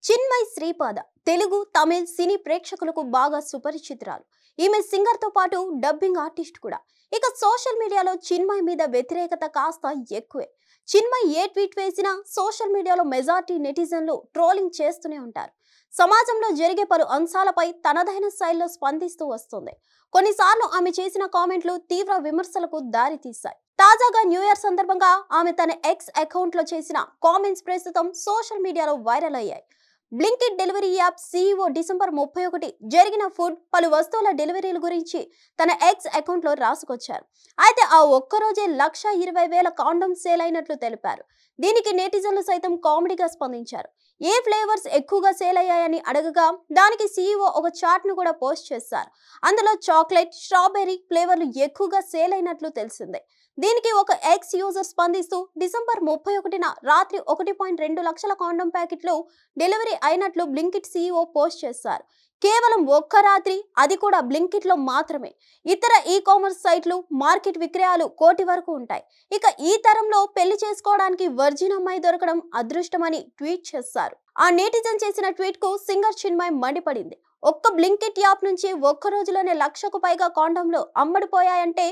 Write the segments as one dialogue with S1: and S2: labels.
S1: చిన్మయి శ్రీపాద తెలుగు తమిళ్ సినీ ప్రేక్షకులకు బాగా సుపరిచితురాలు. ఈమె సింగర్ తో పాటు డబ్బింగ్ ఆర్టిస్ట్ కూడా. ఇక సోషల్ మీడియాలో చిన్మయి మీద వ్యతిరేకత కాస్త ఎక్కువే. చిన్మయి ఏ ట్వీట్ వేసినా సోషల్ మీడియాలో మెజారిటీ నెటిజన్లు ట్రోలింగ్ చేస్తూనే ఉంటారు. సమాజంలో జరిగే పలు అంశాలపై తనదైన శైలిలో స్పందిస్తూ వస్తుంది. కొన్నిసార్లు ఆమె చేసిన కామెంట్లు తీవ్ర విమర్శలకు దారి తీశాయి. తాజాగా న్యూ ఇయర్ సందర్భంగా ఆమె తన ఎక్స్ అకౌంట్ లో చేసిన కామెంట్స్ ప్రస్తుతం సోషల్ మీడియాలో వైరల్ అయ్యాయి. Blinkit delivery app CEO December 31 జరిగిన ఫుడ్, పలు వస్తువుల డెలివరీల గురించి తన ఎక్స్ అకౌంట్ లో రాసుకొచ్చారు. అయితే ఆ ఒక్కరోజే 1,20,000 కాండోమ్ సేల్ అయినట్లు తెలిపారు. దీనికి నెటిజన్లు సైతం కామెడీగా స్పందించారు. ఏ ఫ్లేవర్స్ ఎక్కువగా సేల్ అయ్యాయని అడగగా దానికి CEO ఒక చార్ట్ ను కూడా పోస్ట్ చేశారు. అందులో చాక్లెట్, స్ట్రాబెర్రీ ఫ్లేవర్లు ఎక్కువగా సేల్ అయినట్లు తెలిసిందే. దీనికి ఒక ఎక్స్ యూజర్ స్పందిస్తూ డిసెంబర్ 31న రాత్రి 1.2 లక్షల కాండోమ్ ప్యాకెట్లు డెలివరీ అయినట్లు బ్లింకిట్ CEO పోస్ట్ చేశారు. కేవలం ఒక్క రాత్రి, అది కూడా బ్లింకిట్ లో మాత్రమే. ఇతర ఈ-కామర్స్ సైట్లు మార్కెట్ విక్రయాలు 1 కోటి వరకు ఉంటాయి. ఇక ఈ తరంలో పెళ్లి చేసుకోవడానికి వర్జిన్ అమ్మాయి దొరకడం అదృష్టమని ట్వీట్ చేశారు. ఆ నెటిజన్ చేసిన ట్వీట్ కు సింగర్ చిన్మయి మండిపడింది. ఒక్క బ్లింకిట్ యాప్ నుంచి ఒక్క రోజులోనే 1,00,000కు పైగా కాండోమ్లు అమ్మడిపోయాయంటే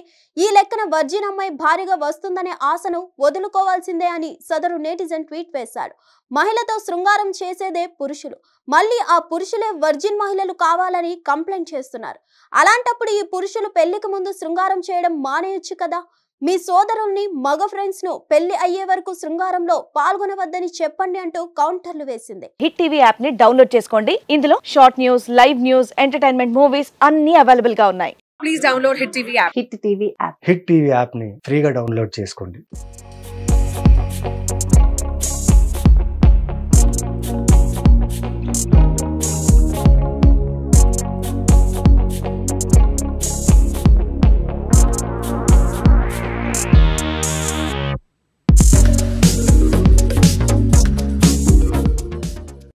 S1: ఈ లెక్కన వర్జిన్ అమ్మాయి భారీగా వస్తుందనే ఆశను వదులుకోవాల్సిందే అని సదరు నెటిజన్ ట్వీట్ వేశాడు. మహిళతో శృంగారం చేసేదే పురుషులు, మళ్ళీ ఆ పురుషులే వర్జిన్ మహిళలు కావాలని కంప్లైంట్ చేస్తున్నారు. అలాంటప్పుడు ఈ పురుషులు పెళ్లికి ముందు శృంగారం చేయడం మానేయొచ్చు కదా. మీ సోదరుల్ని, మగ ఫ్రెండ్స్ ను పెళ్లి అయ్యే వరకు శృంగారంలో పాల్గొనవద్దని చెప్పండి అంటూ కౌంటర్లు వేసింది.
S2: హిట్ టీవీ యాప్ ని డౌన్లోడ్ చేసుకోండి. ఇందులో short news, live news, entertainment movies అన్ని అవైలబుల్ గా ఉన్నాయి.
S3: Please download Hit TV app.
S2: Hit TV app
S4: hit TV app ని ఫ్రీగా డౌన్లోడ్ చేసుకోండి.